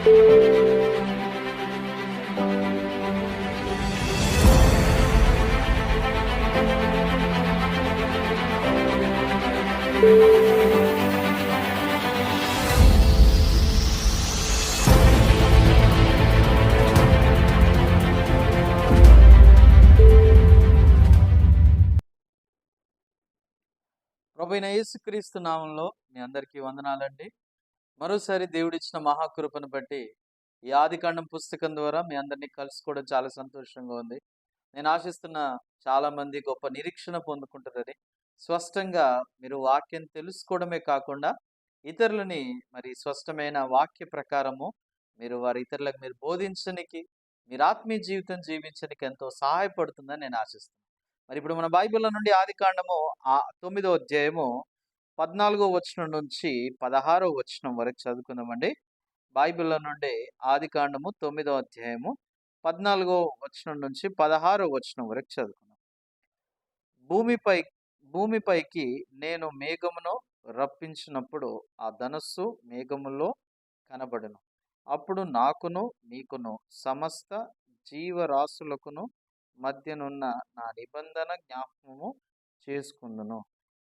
ప్రభువైన యేసుక్రీస్తు నామంలో మీ అందరికీ వందనాలండి. మరోసారి దేవుడిచ్చిన మహాకృపను బట్టి ఈ ఆదికాండం పుస్తకం ద్వారా మీ అందరినీ కలుసుకోవడం చాలా సంతోషంగా ఉంది. నేను ఆశిస్తున్న చాలా మంది గొప్ప నిరీక్షణ పొందుకుంటారని, స్పష్టంగా మీరు వాక్యం తెలుసుకోవడమే కాకుండా ఇతరులని మరి స్పష్టమైన వాక్య ప్రకారము వారి ఇతరులకు మీరు బోధించడానికి, మీరు ఆత్మీయ జీవితం జీవించడానికి ఎంతో సహాయపడుతుందని నేను ఆశిస్తున్నాను. మరి ఇప్పుడు మన బైబిల్లో నుండి ఆదికాండము 9వ అధ్యాయము 14వ వచనం నుంచి 16వ వచనం వరకు చదువుకుందామండి. బైబిల్లో నుండి ఆదికాండము 9వ అధ్యాయము 14వ వచనం నుంచి 16వ వచనం వరకు చదువుకుందాం. భూమిపైకి నేను మేఘమును రప్పించినప్పుడు ఆ ధనస్సు మేఘములో కనబడును. అప్పుడు నాకును నీకును సమస్త జీవరాశులకును మధ్యనున్న నా నిబంధన జ్ఞాపకము చేసుకుందును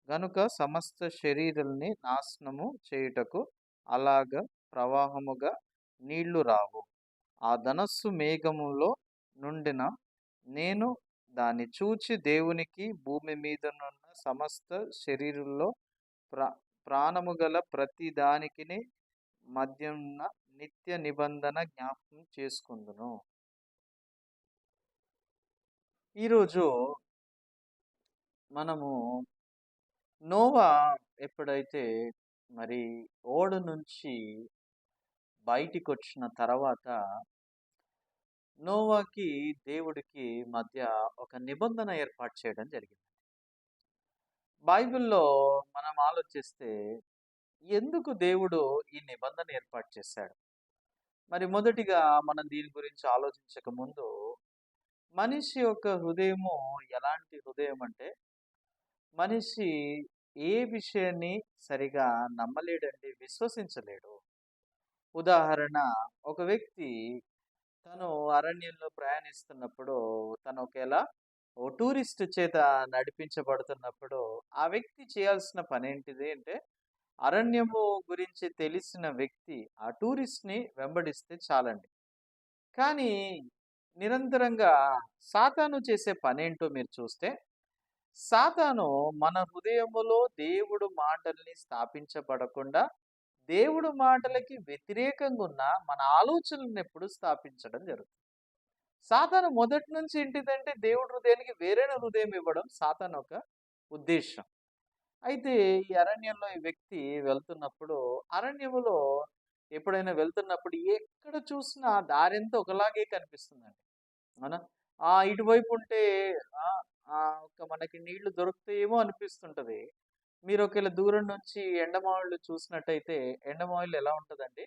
గనుక సమస్త శరీరాల్ని నాశనము చేయుటకు అలాగ ప్రవాహముగా నీళ్లు రావు. ఆ ధనస్సు మేఘములో నుండిన నేను దాన్ని చూచి దేవునికి భూమి మీదనున్న సమస్త శరీరంలో ప్రాణము గల ప్రతి దానికి మధ్యనున్న నిత్య నిబంధన జ్ఞాపకం చేసుకుందును. ఈరోజు మనము నోవా ఎప్పుడైతే మరి ఓడ నుంచి బయటికి వచ్చిన తర్వాత నోవాకి దేవుడికి మధ్య ఒక నిబంధన ఏర్పాటు చేయడం జరిగింది. బైబిల్లో మనం ఆలోచిస్తే ఎందుకు దేవుడు ఈ నిబంధన ఏర్పాటు చేశాడు? మరి మొదటిగా మనం దీని గురించి ఆలోచించక ముందు, మనిషి యొక్క హృదయము ఎలాంటి హృదయం అంటే, మనిషి ఏ విషయాన్ని సరిగా నమ్మలేడండి, విశ్వసించలేడు. ఉదాహరణ, ఒక వ్యక్తి తను అరణ్యంలో ప్రయాణిస్తున్నప్పుడు, తను ఒకేలా ఓ టూరిస్ట్ చేత నడిపించబడుతున్నప్పుడు ఆ వ్యక్తి చేయాల్సిన పని ఏంటిది అంటే, అరణ్యము గురించి తెలిసిన వ్యక్తి ఆ టూరిస్ట్ని వెంబడిస్తే చాలండి. కానీ నిరంతరంగా సాతాను చేసే పనేంటో మీరు చూస్తే, సాతాను మన హృదయములో దేవుడు మాటల్ని స్థాపించబడకుండా దేవుడు మాటలకి వ్యతిరేకంగా ఉన్న మన ఆలోచనలను ఎప్పుడు స్థాపించడం జరుగుతుంది. సాతాను మొదటి నుంచి ఏంటిదంటే దేవుడి హృదయానికి వేరైన హృదయం ఇవ్వడం సాతాను ఒక ఉద్దేశం. అయితే ఈ అరణ్యంలో ఈ వ్యక్తి వెళ్తున్నప్పుడు, అరణ్యములో ఎప్పుడైనా వెళ్తున్నప్పుడు ఎక్కడ చూసినా దారింతా ఒకలాగే కనిపిస్తుందండి. అవునా? ఇటువైపు ఉంటే ఒక మనకి నీళ్లు దొరుకుతాయేమో అనిపిస్తుంటది. మీరు ఒకవేళ దూరం నుంచి ఎండమావుళ్ళు చూసినట్టయితే, ఎండమావుళ్ళు ఎలా ఉంటుందండి,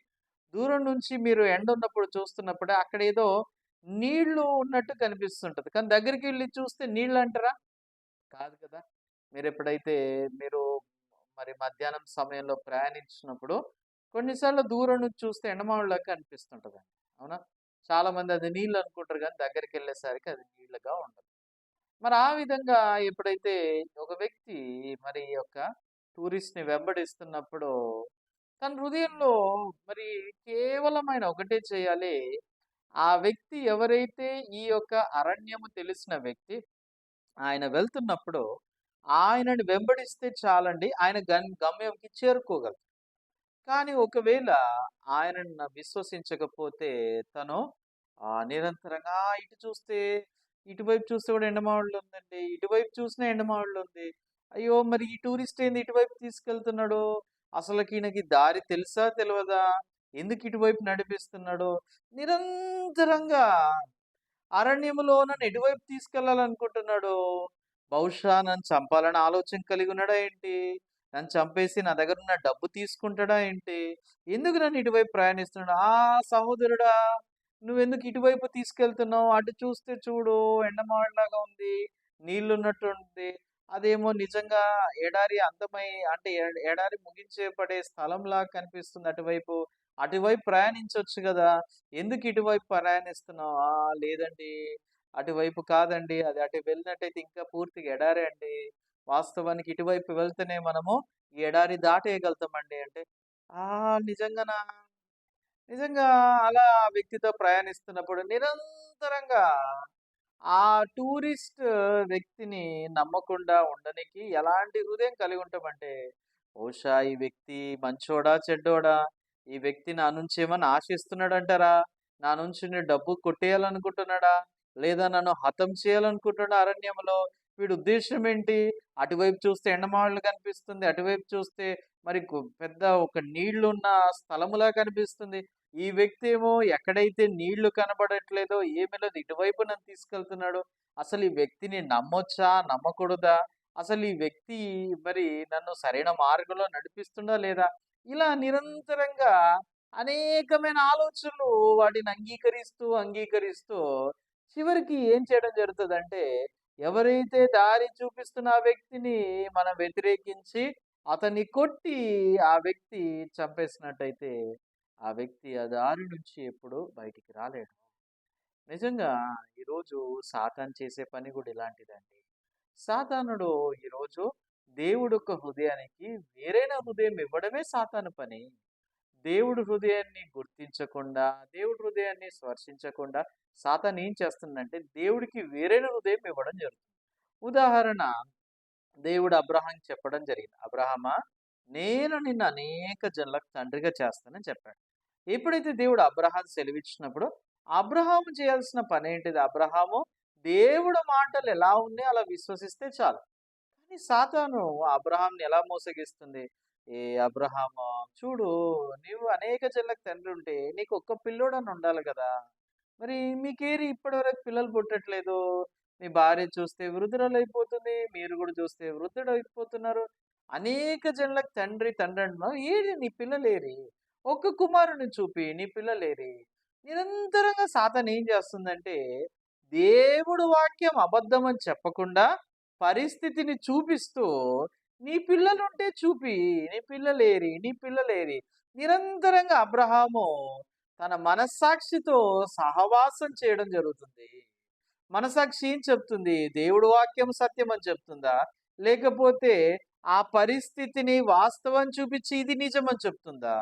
దూరం నుంచి మీరు ఎండ ఉన్నప్పుడు చూస్తున్నప్పుడు అక్కడ ఏదో నీళ్లు ఉన్నట్టు కనిపిస్తుంటది. కానీ దగ్గరికి వెళ్ళి చూస్తే నీళ్ళు అంటారా? కాదు కదా. మీరు ఎప్పుడైతే మరి మధ్యాహ్నం సమయంలో ప్రయాణించినప్పుడు కొన్నిసార్లు దూరం నుంచి చూస్తే ఎండమావుళ్ళకి అనిపిస్తుంటదండి. అవునా? చాలా మంది అది నీళ్ళు అనుకుంటారు, కానీ దగ్గరికి వెళ్ళేసరికి అది నీళ్ళగా ఉండదు. మరి ఆ విధంగా ఎప్పుడైతే ఒక వ్యక్తి మరి యొక్క టూరిస్ట్ని వెంబడిస్తున్నప్పుడు తన హృదయంలో మరి కేవలం ఆయన ఒకటే చేయాలి. ఆ వ్యక్తి ఎవరైతే ఈ యొక్క అరణ్యము తెలిసిన వ్యక్తి, ఆయన వెళ్తున్నప్పుడు ఆయనని వెంబడిస్తే చాలండి, ఆయన గమ్యంకి చేరుకోగలరు. కానీ ఒకవేళ ఆయనను విశ్వసించకపోతే తను నిరంతరంగా ఇటువైపు చూస్తే కూడా ఎండమావుళ్ళు ఉందండి, ఇటువైపు చూసినా ఎండమావుళ్ళు ఉంది, అయ్యో మరి ఈ టూరిస్ట్ ఏంది ఇటువైపు తీసుకెళ్తున్నాడు, అసలుకి ఈయనకి దారి తెలుసా తెలియదా, ఎందుకు ఇటువైపు నడిపిస్తున్నాడు, నిరంతరంగా అరణ్యములో నన్ను ఎటువైపు తీసుకెళ్లాలనుకుంటున్నాడు, బహుశా నన్ను చంపాలని ఆలోచన కలిగి ఉన్నాడా ఏంటి, నన్ను చంపేసి నా దగ్గర ఉన్న డబ్బు తీసుకుంటాడా ఏంటి, ఎందుకు నన్ను ఇటువైపు ప్రయాణిస్తున్నాడు, సహోదరుడా నువ్వెందుకు ఇటువైపు తీసుకెళ్తున్నావు, అటు చూస్తే చూడు ఎండమావడిలాగా ఉంది, నీళ్లు ఉన్నట్టు ఉంది, అదేమో నిజంగా ఎడారి అందమై అంటే ఎడారి ముగించే పడే స్థలంలా కనిపిస్తుంది అటువైపు, అటువైపు ప్రయాణించొచ్చు గదా! ఎందుకు ఇటువైపు ప్రయాణిస్తున్నావు? లేదండి. అటువైపు కాదండి. అది అటు వెళ్ళినట్టయితే ఇంకా పూర్తిగా ఎడారే అండి. వాస్తవానికి ఇటువైపు వెళ్తేనే మనము ఈ ఎడారి దాటేయగలుగుతామండి అంటే, నిజంగానా? నిజంగా అలా ఆ వ్యక్తితో ప్రయాణిస్తున్నప్పుడు నిరంతరంగా ఆ టూరిస్ట్ వ్యక్తిని నమ్మకుండా ఉండనికి ఎలాంటి హృదయం కలిగి ఉంటామంటే, బహుశా ఈ వ్యక్తి మంచోడా? చెడ్డోడా? ఈ వ్యక్తి నా నుంచి ఏమన్నా ఆశిస్తున్నాడంటారా? నా నుంచి డబ్బు కొట్టేయాలనుకుంటున్నాడా? లేదా నన్ను హతం చేయాలనుకుంటున్నాడా అరణ్యంలో? వీడి ఉద్దేశ్యం ఏంటి? అటువైపు చూస్తే ఎండమావులు కనిపిస్తుంది. అటువైపు చూస్తే మరి పెద్ద ఒక నీళ్లున్న స్థలములా కనిపిస్తుంది. ఈ వ్యక్తి ఏమో ఎక్కడైతే నీళ్లు కనబడట్లేదో ఏమీ లేదు ఇటువైపు నన్ను తీసుకెళ్తున్నాడు. అసలు ఈ వ్యక్తిని నమ్మొచ్చా? నమ్మకూడదా? అసలు ఈ వ్యక్తి మరి నన్ను సరైన మార్గంలో నడిపిస్తుండా లేదా? ఇలా నిరంతరంగా అనేకమైన ఆలోచనలు వాటిని అంగీకరిస్తూ చివరికి ఏం చేయడం జరుగుతదంటే, ఎవరైతే దారి చూపిస్తున్న ఆ వ్యక్తిని మనం వ్యతిరేకించి అతన్ని కొట్టి ఆ వ్యక్తి చంపేసినట్టయితే ఆ వ్యక్తి ఆ దారి నుంచి ఎప్పుడు బయటికి రాలేడు. నిజంగా ఈరోజు సాతాను చేసే పని కూడా ఇలాంటిదండి. సాతానుడు ఈరోజు దేవుడొక్క హృదయానికి వేరైన హృదయం ఇవ్వడమే సాతాను పని. దేవుడు హృదయాన్ని గుర్తించకుండా, దేవుడి హృదయాన్ని స్పర్శించకుండా సాతాను ఏం చేస్తుందంటే దేవుడికి వేరైన హృదయం ఇవ్వడం జరుగుతుంది. ఉదాహరణ దేవుడు అబ్రహాంకి చెప్పడం జరిగింది. అబ్రహామా, నేను నిన్ను అనేక జనులకు తండ్రిగా చేస్తానని చెప్పాడు. ఎప్పుడైతే దేవుడు అబ్రహాం సెలవిచ్చినప్పుడు, అబ్రహాము చేయాల్సిన పనేంటిది? అబ్రహాము దేవుడు మాటలు ఎలా ఉన్నాయో అలా విశ్వసిస్తే చాలు. కానీ సాతాను అబ్రహాంని ఎలా మోసగిస్తుంది? అబ్రహాము, చూడు, నీవు అనేక జనులకు తండ్రి ఉంటే నీకు ఒక్క పిల్లోడని ఉండాలి కదా! మరి మీకేరి ఇప్పటివరకు పిల్లలు పుట్టట్లేదు. మీ భార్య చూస్తే వృద్ధురాలైపోతుంది. మీరు కూడా చూస్తే వృద్ధుడైపోతున్నారు. అనేక జనులకు తండ్రి అంటున్నావు. ఏరి నీ పిల్లలేరి? ఒక్క కుమారుడిని చూపి నీ పిల్లలేరి? నిరంతరంగా సాతాను ఏం చేస్తుందంటే, దేవుడు వాక్యం అబద్ధం అని చెప్పకుండా పరిస్థితిని చూపిస్తూ, నీ పిల్లలుంటే చూపి, నీ పిల్లలేరి? నీ పిల్లలేరి? నిరంతరంగా అబ్రహాము తన మనస్సాక్షితో సహవాసం చేయడం జరుగుతుంది. మనసాక్షి ఏం చెప్తుంది? దేవుడు వాక్యం సత్యం అని చెప్తుందా? లేకపోతే ఆ పరిస్థితిని వాస్తవం చూపించి ఇది నిజమని చెప్తుందా?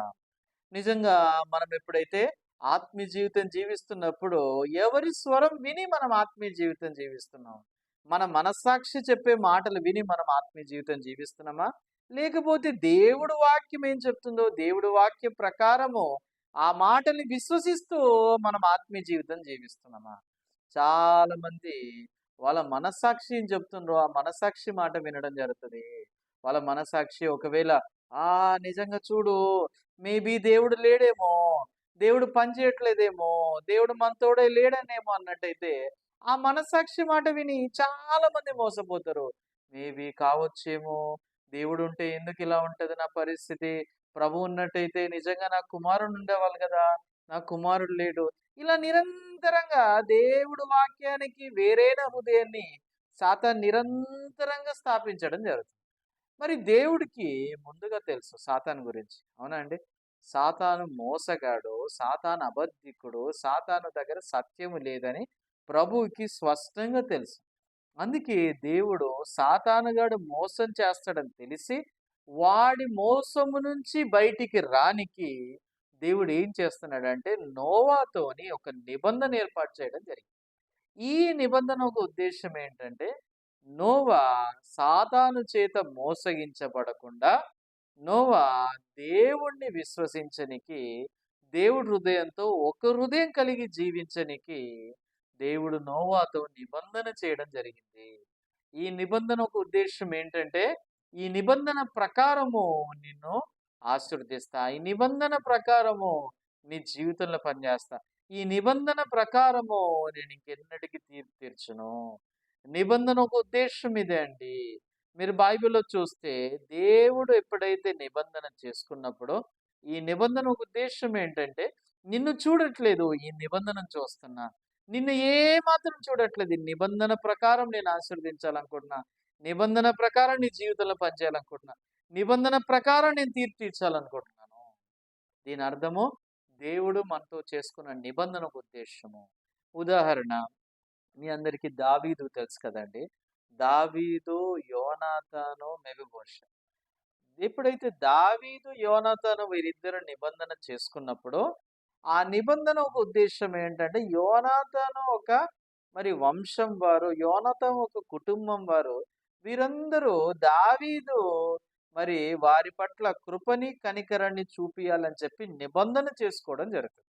నిజంగా మనం ఎప్పుడైతే ఆత్మీయ జీవితం జీవిస్తున్నప్పుడు ఎవరి స్వరం విని మనం ఆత్మీయ జీవితం జీవిస్తున్నాం? మన మనస్సాక్షి చెప్పే మాటలు విని మనం ఆత్మీయ జీవితం జీవిస్తున్నామా? లేకపోతే దేవుడు వాక్యం ఏం చెప్తుందో దేవుడు వాక్యం ప్రకారము ఆ మాటల్ని విశ్వసిస్తూ మనం ఆత్మీయ జీవితం జీవిస్తున్నామా? చాలా మంది వాళ్ళ మనస్సాక్షి ఏం చెప్తుండ్రో ఆ మనస్సాక్షి మాట వినడం జరుగుతది. వాళ్ళ మనస్సాక్షి ఒకవేళ నిజంగా చూడు, మేబీ దేవుడు లేడేమో, దేవుడు పని చేయట్లేదేమో, దేవుడు మనతోడే లేడనేమో అన్నట్టయితే ఆ మనస్సాక్షి మాట విని చాలా మంది మోసపోతారు. మేబీ కావచ్చేమో, దేవుడు ఉంటే ఎందుకు ఇలా ఉంటది నా పరిస్థితి? ప్రభు ఉన్నట్టయితే నిజంగా నా కుమారుడు ఉండేవాళ్ళు కదా! నా కుమారుడు లేడు. ఇలా నిరంతరంగా దేవుడు వాక్యానికి వేరైన హృదయాన్ని సాతాను నిరంతరంగా స్థాపించడం జరుగుతుంది. మరి దేవుడికి ముందుగా తెలుసు సాతాను గురించి. అవునా అండి? సాతాను మోసగాడు, సాతాను అబద్ధికుడు, సాతాను దగ్గర సత్యము లేదని ప్రభువుకి స్పష్టంగా తెలుసు. అందుకే దేవుడు సాతానుగాడు మోసం చేస్తాడని తెలిసి, వాడి మోసము నుంచి బయటికి రానికి దేవుడు ఏం చేస్తున్నాడంటే నోవాతోని ఒక నిబంధన ఏర్పాటు చేయడం జరిగింది. ఈ నిబంధన ఒక ఉద్దేశ్యం ఏంటంటే, నోవా సాతాను చేత మోసగించబడకుండా, నోవా దేవుణ్ణి విశ్వసించనికి, దేవుడి హృదయంతో ఒక హృదయం కలిగి జీవించనికి దేవుడు నోవాతో నిబంధన చేయడం జరిగింది. ఈ నిబంధన ఒక ఉద్దేశ్యం ఏంటంటే, ఈ నిబంధన ప్రకారము నిన్ను ఆశీర్వదిస్తా. ఈ నిబంధన ప్రకారము నీ జీవితంలో పనిచేస్తా. ఈ నిబంధన ప్రకారము నేను ఇంకెన్నటికి తీర్పు తీర్చును. నిబంధన ఒక ఉద్దేశ్యం ఇదే అండి. మీరు బైబిల్‌లో చూస్తే దేవుడు ఎప్పుడైతే నిబంధన చేసుకున్నప్పుడో, ఈ నిబంధన ఒక ఉద్దేశ్యం ఏంటంటే, నిన్ను చూడట్లేదు, ఈ నిబంధనను చూస్తున్నా. నిన్ను ఏమాత్రం చూడట్లేదు. ఈ నిబంధన ప్రకారం నేను ఆశీర్వదించాలనుకుంటున్నా. నిబంధన ప్రకారం నీ జీవితంలో పనిచేయాలనుకుంటున్నా. నిబంధన ప్రకారం నేను తీర్పు తీర్చాలనుకుంటున్నాను. దీని అర్థము దేవుడు మనతో చేసుకున్న నిబంధన ఒక ఉద్దేశము. ఉదాహరణ, మీ అందరికీ దావీదు తెలుసు కదండి. దావీదు, యోనాతాను, మెఫీబోషెత్. ఎప్పుడైతే దావీదు, యోనాతాను వీరిద్దరు నిబంధన చేసుకున్నప్పుడు, ఆ నిబంధన ఒక ఉద్దేశం ఏంటంటే, యోనాతాను ఒక వంశం వారు, యోనాతాను ఒక కుటుంబం వారు, వీరందరూ దావీదు వారి పట్ల కృపని, కనికరాన్ని చూపియాలని చెప్పి నిబంధన చేసుకోవడం జరుగుతుంది.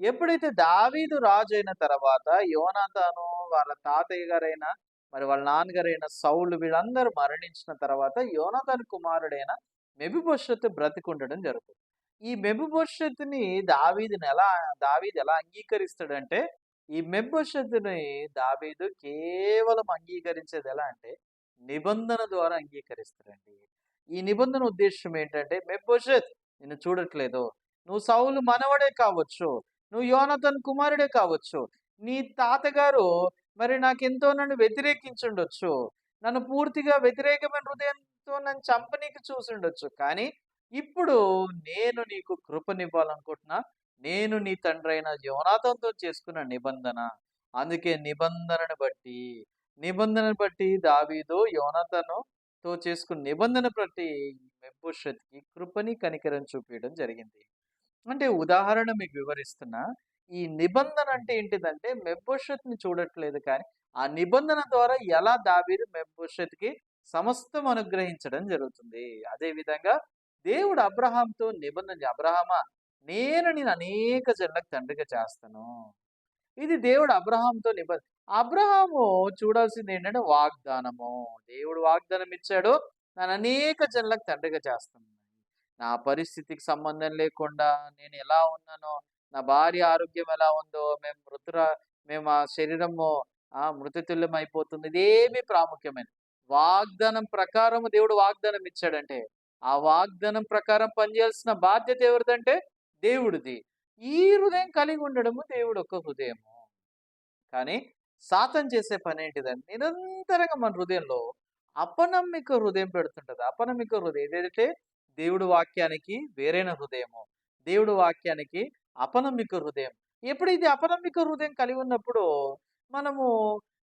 ఎప్పుడైతే దావీదు రాజైన తర్వాత యోనాతాను, వాళ్ళ తాతయ్య గారైన వాళ్ళ నాన్నగారైన సౌలు వీళ్ళందరూ మరణించిన తర్వాత యోనాతాను కుమారుడైన మెఫీబోషెతు బ్రతికుండడం జరుగుతుంది. ఈ మెఫీబోషెతుని దావీదు ఎలా అంగీకరిస్తాడంటే, ఈ మెఫీబోషెతుని దావీదు కేవలం అంగీకరించేది ఎలా అంటే నిబంధన ద్వారా అంగీకరిస్తాడండి. ఈ నిబంధన ఉద్దేశం ఏంటంటే, మెఫీబోషెత్, నిన్ను చూడట్లేదు, నువ్వు సౌలు మనవడే కావచ్చు, నువ్వు యోనాతాను కుమారుడే కావచ్చు, నీ తాతగారు నాకెంతో నన్ను వ్యతిరేకించుండొచ్చు, నన్ను పూర్తిగా వ్యతిరేకమైన హృదయంతో నన్ను చంపనీకి చూసుండొచ్చు, కానీ ఇప్పుడు నేను నీకు కృపనివ్వాలనుకుంటున్నా. నేను నీ తండ్రైన యోనాతానుతో చేసుకున్న నిబంధన. అందుకే నిబంధనను బట్టి దావీదు యోనాతానుతో చేసుకున్న నిబంధన బట్టి మెఫీబోషెతుకి కృపని, కనికరం చూపించడం జరిగింది. అంటే ఉదాహరణ మీకు వివరిస్తున్నా. ఈ నిబంధన అంటే ఏంటిదంటే, మెఫీబోషెతుని చూడట్లేదు, కానీ ఆ నిబంధన ద్వారా ఎలా దావీదు మెఫీబోషెతుకి సమస్తం అనుగ్రహించడం జరుగుతుంది. అదే విధంగా దేవుడు అబ్రహాంతో నిబంధన, అబ్రహామా, నేను అనేక జనులకు తండ్రిగా చేస్తాను. ఇది దేవుడు అబ్రహాంతో నిబంధన. అబ్రహాము చూడాల్సింది ఏంటంటే వాగ్దానము. దేవుడు వాగ్దానం ఇచ్చాడు, నేను అనేక జనులకు తండ్రిగా చేస్తాను. నా పరిస్థితికి సంబంధం లేకుండా నేను ఎలా ఉన్నానో, నా భార్య ఆరోగ్యం ఎలా ఉందో, మేము ఆ శరీరము మృతతుల్యం అయిపోతుంది, ఇదేమి ప్రాముఖ్యమైన వాగ్దానం ప్రకారం దేవుడు వాగ్దానం ఇచ్చాడంటే, ఆ వాగ్దానం ప్రకారం పనిచేయాల్సిన బాధ్యత ఎవరిదంటే దేవుడిది. ఈ హృదయం కలిగి ఉండడము దేవుడు ఒక హృదయము. కానీ సాతాను చేసే పని ఏంటిదంటే, నిరంతరంగా మన హృదయంలో అపనమ్మిక హృదయం పెడుతుంటది. అపనమ్మిక హృదయం ఏదైతే దేవుడు వాక్యానికి వేరైన హృదయము, దేవుడు వాక్యానికి అపనమ్మిక హృదయం. ఎప్పుడైతే అపనమ్మిక హృదయం కలిగి ఉన్నప్పుడు, మనము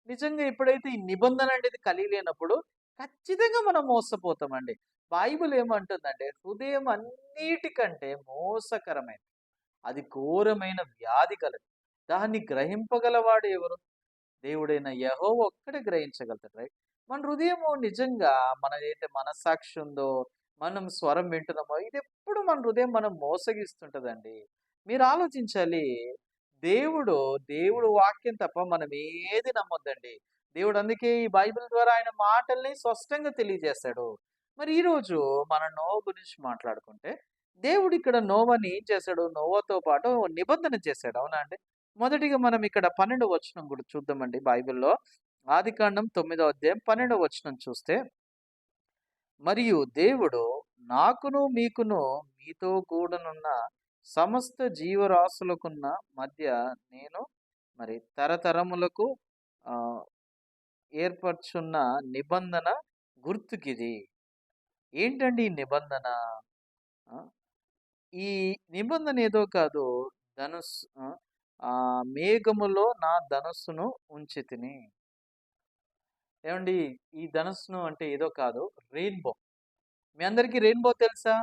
నిజంగా ఎప్పుడైతే ఈ నిబంధన అనేది కలిగి లేనప్పుడు ఖచ్చితంగా మనం మోసపోతామండి. బైబిల్ ఏమంటుందంటే, హృదయం అన్నిటికంటే మోసకరమైనది, అది ఘోరమైన వ్యాధి కలది, దాన్ని గ్రహింపగలవాడు ఎవరు? దేవుడైన యెహోవా ఒక్కడే గ్రహించగలుగుతాడు. రైట్? మన హృదయము నిజంగా మనదైతే మనస్సాక్షి ఉందో, మనం స్వరం వింటున్నామో, ఇది ఎప్పుడు మన హృదయం మనం మోసగిస్తుంటదండి. మీరు ఆలోచించాలి. దేవుడు వాక్యం తప్ప మనం ఏది నమ్మొద్దండి. దేవుడు అందుకే ఈ బైబిల్ ద్వారా ఆయన మాటల్ని స్పష్టంగా తెలియజేస్తాడు. మరి ఈరోజు మనం నోవా గురించి మాట్లాడుకుంటే, దేవుడు ఇక్కడ నోవాని ఏం చేశాడు? నోవాతో పాటు నిబంధన చేశాడు. అవునా అండి? మొదటిగా మనం ఇక్కడ 12వ వచనం కూడా చూద్దామండి బైబిల్‌లో. ఆదికాండం 9వ అధ్యాయం 12వ వచనం చూస్తే, మరియు దేవుడు నాకును మీకును మీతో కూడనున్న సమస్త జీవరాశులకున్న మధ్య నేను తరతరములకు ఏర్పరచున్న నిబంధన గుర్తుకిది. ఏంటండి ఈ నిబంధన? ఈ నిబంధన ఏదో కాదు, మేఘములో నా ధనస్సును ఉంచితిని. ఏమండి, ఈ ధనస్సును అంటే ఏదో కాదు, రెయిన్బో. మీ అందరికీ రెయిన్బో తెలుసా?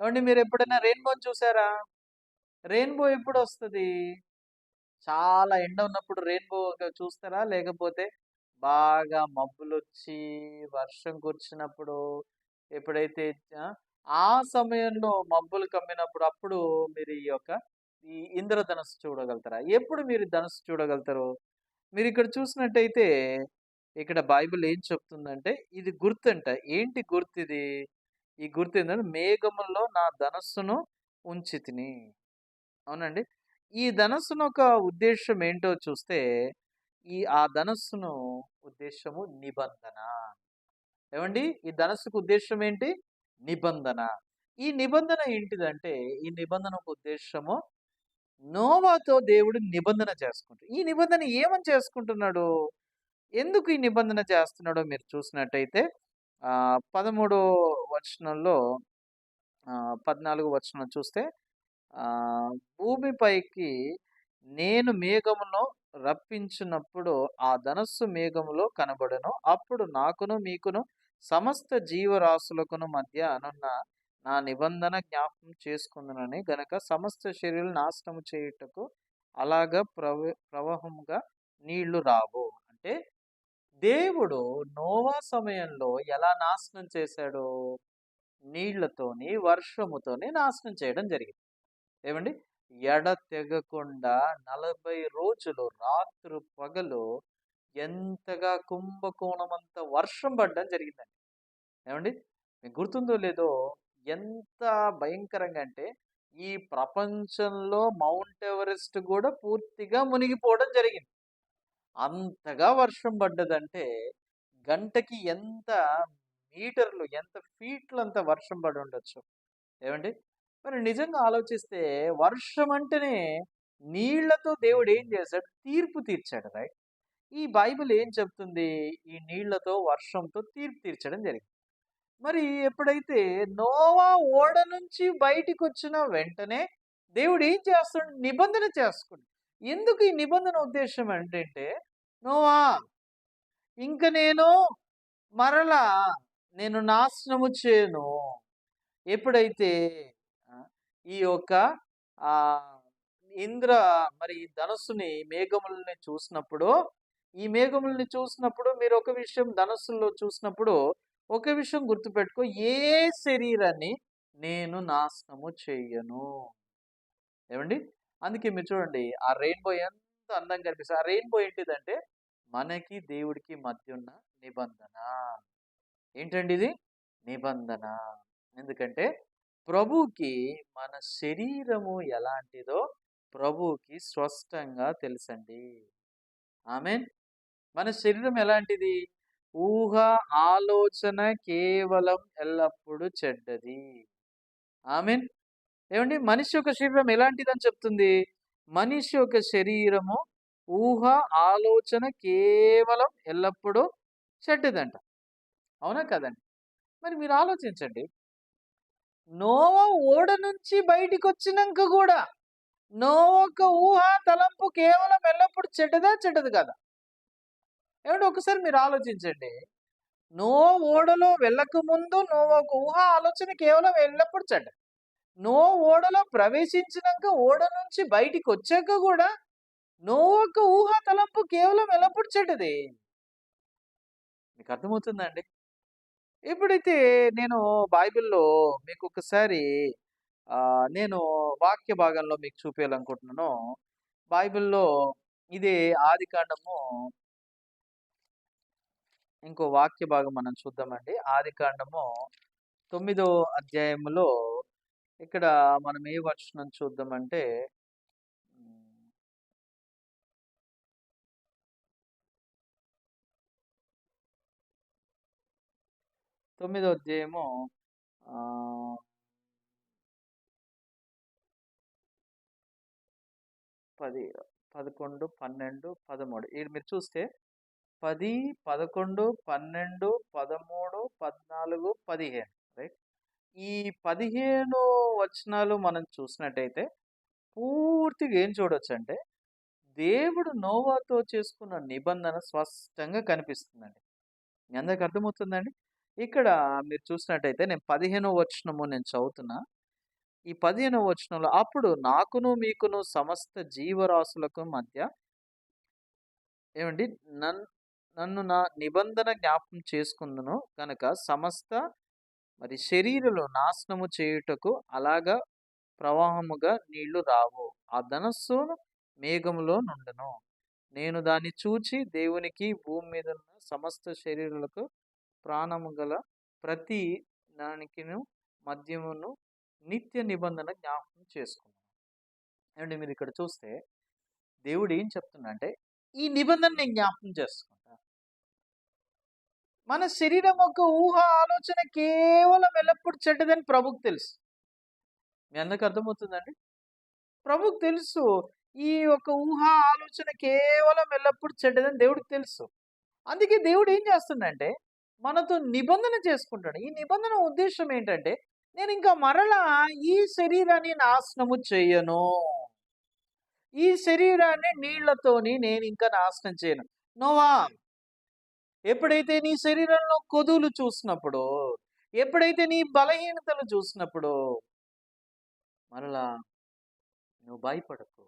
ఏమండి, మీరు ఎప్పుడైనా రెయిన్బోని చూసారా? రెయిన్బో ఎప్పుడు వస్తుంది? చాలా ఎండ ఉన్నప్పుడు రెయిన్బో చూస్తారా? లేకపోతే బాగా మబ్బులొచ్చి వర్షం కురిచినప్పుడు, ఎప్పుడైతే ఆ సమయంలో మబ్బులు కమ్మినప్పుడు, అప్పుడు మీరు ఈ ఇంద్రధనస్సు చూడగలుగుతారా? ఎప్పుడు మీరు ధనస్సు చూడగలుగుతారు? మీరు ఇక్కడ చూసినట్టయితే, ఇక్కడ బైబిల్ ఏం చెప్తుందంటే, ఇది గుర్తంట. ఏంటి గుర్తు ఇది? ఈ గుర్తు ఏంటంటే, మేఘముల్లో నా ధనస్సును ఉంచితిని. అవునండి. ఈ ధనస్సును ఒక ఉద్దేశం ఏంటో చూస్తే, ఆ ధనస్సును ఉద్దేశము నిబంధన. ఏమండి, ఈ ధనస్సుకు ఉద్దేశం ఏంటి? నిబంధన. ఈ నిబంధన ఏంటిదంటే, ఈ నిబంధన ఒక ఉద్దేశము, నోవాతో దేవుడు నిబంధన చేసుకుంటాడు. ఈ నిబంధన ఏమని చేసుకుంటున్నాడు? ఎందుకు ఈ నిబంధన చేస్తున్నాడో మీరు చూసినట్టయితే, 13వ వచనంలో 14 వచనం చూస్తే భూమిపైకి నేను మేఘమును రప్పించినప్పుడు ఆ ధనస్సు మేఘములో కనబడెను. అప్పుడు నాకును మీకును సమస్త జీవరాశులకును మధ్య అనున్న నా నిబంధన జ్ఞాపకం చేసుకుందునని గనక సమస్త శరీరం నాశనము చేయుటకు అలాగా ప్రవాహముగా నీళ్లు రావు. అంటే దేవుడు నోవా సమయంలో ఎలా నాశనం చేశాడు? నీళ్లతోని, వర్షముతోని నాశనం చేయడం జరిగింది. ఏమండి? ఎడతెగకుండా 40 రోజులు రాత్రు పగలు ఎంతగా కుంభకోణమంత వర్షం పడడం జరిగిందండి. ఏమండి? మీకు గుర్తుందో లేదో, ఎంత భయంకరంగా అంటే ఈ ప్రపంచంలో మౌంట్ ఎవరెస్ట్ కూడా పూర్తిగా మునిగిపోవడం జరిగింది. అంతగా వర్షం పడ్డదంటే గంటకి ఎంత మీటర్లు, ఎంత ఫీట్లు అంత వర్షం పడి ఉండొచ్చు. ఏమండి? మరి నిజంగా ఆలోచిస్తే వర్షం అంటేనే నీళ్లతో దేవుడు ఏం చేశాడు? తీర్పు తీర్చాడు, రైట్? ఈ బైబిల్ ఏం చెప్తుంది? ఈ నీళ్లతో, వర్షంతో తీర్పు తీర్చడం జరిగింది. మరి ఎప్పుడైతే నోవా ఓడ నుంచి బయటికి వచ్చిన వెంటనే దేవుడు ఏం చేస్తాడు? నిబంధన చేసుకుంటాడు. ఎందుకు ఈ నిబంధన ఉద్దేశం అంటే, నోవా ఇంక నేను మరలా నేను నాశనము చేయను. ఎప్పుడైతే ఈ యొక్క ఆ ఇంద్ర మరి ధనస్సుని మేఘములని చూసినప్పుడు, ఈ మేఘములని చూసినప్పుడు మీరు ఒక విషయం, ధనస్సులో చూసినప్పుడు ఒక విషయం గుర్తుపెట్టుకో, ఏ శరీరాన్ని నేను నాశనము చెయ్యను. ఏమండి? అందుకే మీరు చూడండి, ఆ రెయిన్బో ఎంత అందంగా కనిపిస్తుంది. ఆ రెయిన్బో ఏంటిదంటే మనకి దేవుడికి మధ్య ఉన్న నిబంధన. ఏంటండి ఇది? నిబంధన. ఎందుకంటే ప్రభువుకి మన శరీరము ఎలాంటిదో ప్రభువుకి స్పష్టంగా తెలుసండి. ఆమేన్. మన శరీరం ఎలాంటిది? ఊహ, ఆలోచన కేవలం ఎల్లప్పుడూ చెడ్డది. ఆమేన్. ఏమండి? మనిషి యొక్క శరీరం ఎలాంటిదని చెప్తుంది? మనిషి యొక్క శరీరము ఊహ, ఆలోచన కేవలం ఎల్లప్పుడూ చెడ్డదంట. అవునా కదండి? మరి మీరు ఆలోచించండి, నోవా ఓడ నుంచి బయటికి వచ్చినాక కూడా నోవా యొక్క ఊహ, తలంపు కేవలం ఎల్లప్పుడు చెడ్డది కదా? ఏమంటే ఒకసారి మీరు ఆలోచించండి, నోవా ఓడలో వెళ్ళక ముందు నోవా యొక్క ఊహ, ఆలోచన కేవలం ఎల్లప్పుడు చెడ్డ. నోవా ఓడలో ప్రవేశించినాక, ఓడ నుంచి బయటికి వచ్చాక కూడా నోవా యొక్క ఊహ, తలంపు కేవలం ఎల్లప్పుడు చెడ్డది. మీకు అర్థమవుతుందండి? ఎప్పుడైతే నేను బైబిల్‌లో మీకు ఒకసారి నేను వాక్య భాగంలో మీకు చూపియాలనుకుంటున్నాను. బైబిల్‌లో ఇదే ఆదికాండము ఇంకో వాక్య భాగం మనం చూద్దామండి. ఆదికాండము 9వ అధ్యాయములో ఇక్కడ మనం ఏ వచనం చూద్దామంటే 9వ అధ్యాయము 10, 11, 12, 13 ఈడ మీరు చూస్తే 10, 11, 12, 13, 14, 15 రైట్? ఈ 15 వచనాలు మనం చూసినట్టయితే పూర్తిగా ఏం చూడొచ్చంటే దేవుడు నోవాతో చేసుకున్న నిబంధన స్పష్టంగా కనిపిస్తుందండి. మీ అందరికి అర్థమవుతుందండి? ఇక్కడ మీరు చూసినట్టయితే నేను 15వ వచనము నేను చదువుతున్నా. ఈ 15వ వచనంలో అప్పుడు నాకును మీకును సమస్త జీవరాశులకు మధ్య ఏమండి నన్ను నా నిబంధన జ్ఞాపకం చేసుకుందును కనుక సమస్త మరి శరీరులు నాశనము చేయుటకు అలాగా ప్రవాహముగా నీళ్లు రావు. ఆ ధనస్సు మేఘములో నుండును. నేను దాన్ని చూచి దేవునికి భూమి మీద ఉన్న సమస్త శరీరులకు ప్రాణము గల ప్రతి దానికిను మధ్యమును నిత్య నిబంధన జ్ఞాపకం చేసుకున్నాను. ఏమండి? మీరు ఇక్కడ చూస్తే దేవుడు ఏం చెప్తున్నా ఈ నిబంధన నేను జ్ఞాపకం చేసుకుంటా. మన శరీరం యొక్క ఊహ, ఆలోచన కేవలం ఎల్లప్పుడు చెడ్డదని ప్రభుకు తెలుసు. మీ అందరికి అర్థమవుతుందండి? ప్రభుకు తెలుసు ఈ యొక్క ఊహ, ఆలోచన కేవలం ఎల్లప్పుడు చెడ్డదని దేవుడికి తెలుసు. అందుకే దేవుడు ఏం చేస్తుందంటే మనతో నిబంధన చేసుకుంటాడు. ఈ నిబంధన ఉద్దేశం ఏంటంటే నేను ఇంకా మరలా ఈ శరీరాన్ని నాశనము చేయను. ఈ శరీరాన్ని నీళ్లతోని నేను ఇంకా నాశనం చేయను. నోవా, ఎప్పుడైతే నీ శరీరంలో కొదువులు చూసినప్పుడు, ఎప్పుడైతే నీ బలహీనతలు చూసినప్పుడు, మరలా నువ్వు భయపడకు.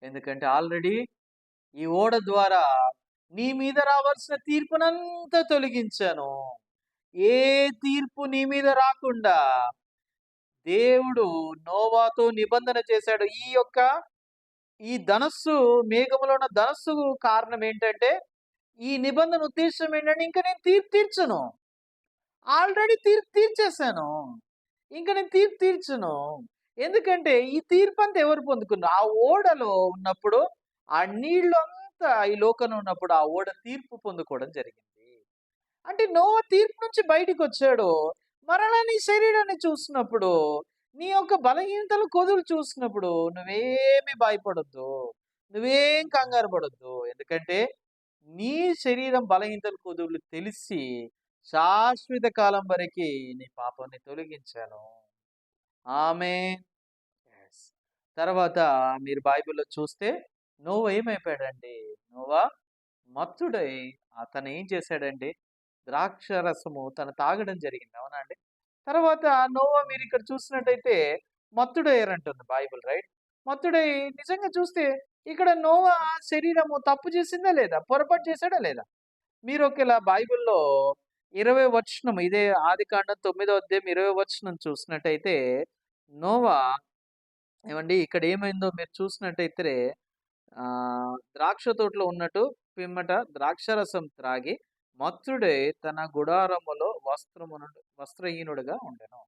ఎందుకంటే ఆల్రెడీ ఈ ఓడ ద్వారా నీ మీద రావాల్సిన తీర్పునంతా తొలగించాను. ఏ తీర్పు నీ మీద రాకుండా దేవుడు నోవాతో నిబంధన చేశాడు. ఈ ధనస్సు, మేఘములో ఉన్న ధనస్సు కారణం ఏంటంటే, ఈ నిబంధన ఉద్దేశం ఏంటంటే, ఇంక నేను తీర్పు తీర్చను. ఆల్రెడీ తీర్పు తీర్చేశాను. ఇంక నేను తీర్పు తీర్చను. ఎందుకంటే ఈ తీర్పంతా ఎవరు పొందుకున్నారు? ఆ ఓడలో ఉన్నప్పుడు, ఆ నీళ్ళంతా ఈ లోకంలో ఉన్నప్పుడు ఆ ఓడ తీర్పు పొందుకోవడం జరిగింది. అంటే నోవా తీర్పు నుంచి బయటికొచ్చాడు. మరలా నీ శరీరాన్ని చూసినప్పుడు, నీ యొక్క బలహీనతలు, కొదువులు చూసినప్పుడు నువ్వేమి భయపడొద్దు. నువ్వేం కంగారు పడొద్దు. ఎందుకంటే నీ శరీరం బలహీనతలు, కొదువులు తెలిసి శాశ్వత కాలం వరకి నీ పాపాన్ని తొలగించాను. ఆమేన్. యెస్. తర్వాత మీరు బైబిల్‌లో చూస్తే నోవా ఏమైపోయాడండి? నోవా మత్తుడై అతను ఏం చేశాడండి? ద్రాక్ష రసము తను తాగడం జరిగింది. అవునా అండి? తర్వాత నోవా మీరిక్కడ చూసినట్టయితే మత్తుడయ్యారంటుంది బైబిల్, రైట్? మత్తుడై నిజంగా చూస్తే ఇక్కడ నోవా శరీరము తప్పు చేసిందా లేదా? పొరపాటు చేశాడా లేదా? మీరు ఒకేలా బైబిల్‌లో 20 వచనం, ఇదే ఆదికాండం 9వ అధ్యాయం 20 వచనం చూసినట్టయితే నోవా ఏవండీ ఇక్కడ ఏమైందో మీరు చూసినట్టయితే ద్రాక్ష తోటలో ఉన్నట్టు పిమ్మట ద్రాక్షరసం త్రాగి మత్తుడై తన గుడారములో వస్త్రహీనుడుగా ఉండెను.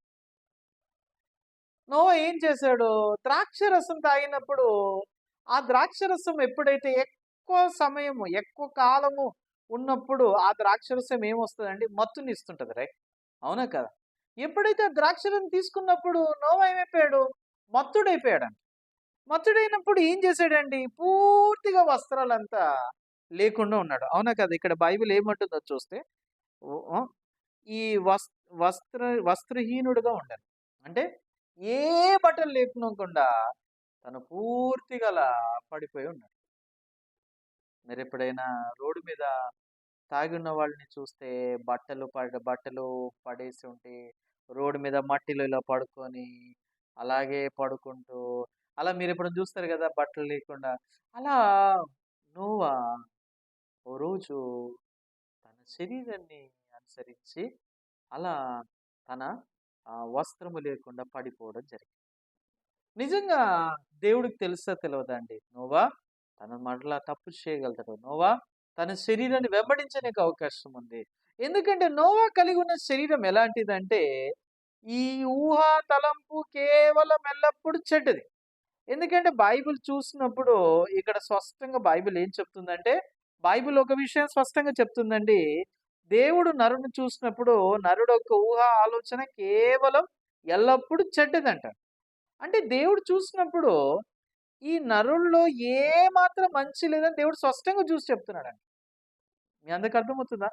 నోవా ఏం చేశాడు? ద్రాక్షరసం తాగినప్పుడు ఆ ద్రాక్షరసం ఎప్పుడైతే ఎక్కువ సమయము, ఎక్కువ కాలము ఉన్నప్పుడు ఆ ద్రాక్షరసం ఏమొస్తదండి? మత్తునిస్తుంటది, రైట్? అవునా కదా? ఎప్పుడైతే ఆ ద్రాక్షరసం తీసుకున్నప్పుడు నోవా ఏమైపోయాడు? మత్తుడైపోయాడంట. మత్తుడైనప్పుడు ఏం చేశాడండి? పూర్తిగా వస్త్రాలంతా లేకుండా ఉన్నాడు. అవునా కదా? ఇక్కడ బైబిల్ ఏమంటుందో చూస్తే ఓ ఆహ్, ఈ వస్ వస్త్ర వస్త్రహీనుడుగా ఉండెను. అంటే ఏ బట్టలు లేకునకుండా తను పూర్తిగా అలా పడిపోయి ఉన్నాడు. మీరెప్పుడైనా రోడ్డు మీద తాగి ఉన్న వాళ్ళని చూస్తే బట్టలు పడేసి ఉంటే, రోడ్డు మీద మట్టిలో ఇలా పడుకొని, అలాగే పడుకుంటూ, అలా మీరెప్పుడైనా చూస్తారు గదా! బట్టలు లేకుండా. అలా నోవా ఓ రోజు తన శరీరాన్ని అనుసరించి అలా తన వస్త్రము లేకుండా పడిపోవడం జరిగింది. నిజంగా దేవుడికి తెలుసా తెలవదా అండి? నోవా తను మరలా తప్పు చేయగలుగుతాడు. నోవా తన శరీరాన్ని వెంబడించనీకి అవకాశం ఉంది. ఎందుకంటే నోవా కలిగి ఉన్న శరీరం ఎలాంటిదంటే, ఈ ఊహా తలంపు కేవలం ఎల్లప్పుడూ చెడ్డది. ఎందుకంటే బైబిల్ చూసినప్పుడు ఇక్కడ స్పష్టంగా బైబిల్ ఏం చెప్తుందంటే, బైబిల్ ఒక విషయం స్పష్టంగా చెప్తుందండి. దేవుడు నరుని చూసినప్పుడు నరుడు యొక్క ఊహ, ఆలోచన కేవలం ఎల్లప్పుడూ చెడ్డదంట. అంటే దేవుడు చూసినప్పుడు ఈ నరుల్లో ఏ మాత్రం మంచి లేదని దేవుడు స్పష్టంగా చూసి చెప్తున్నాడండి. మీ అందరికి అర్థమవుతుందా?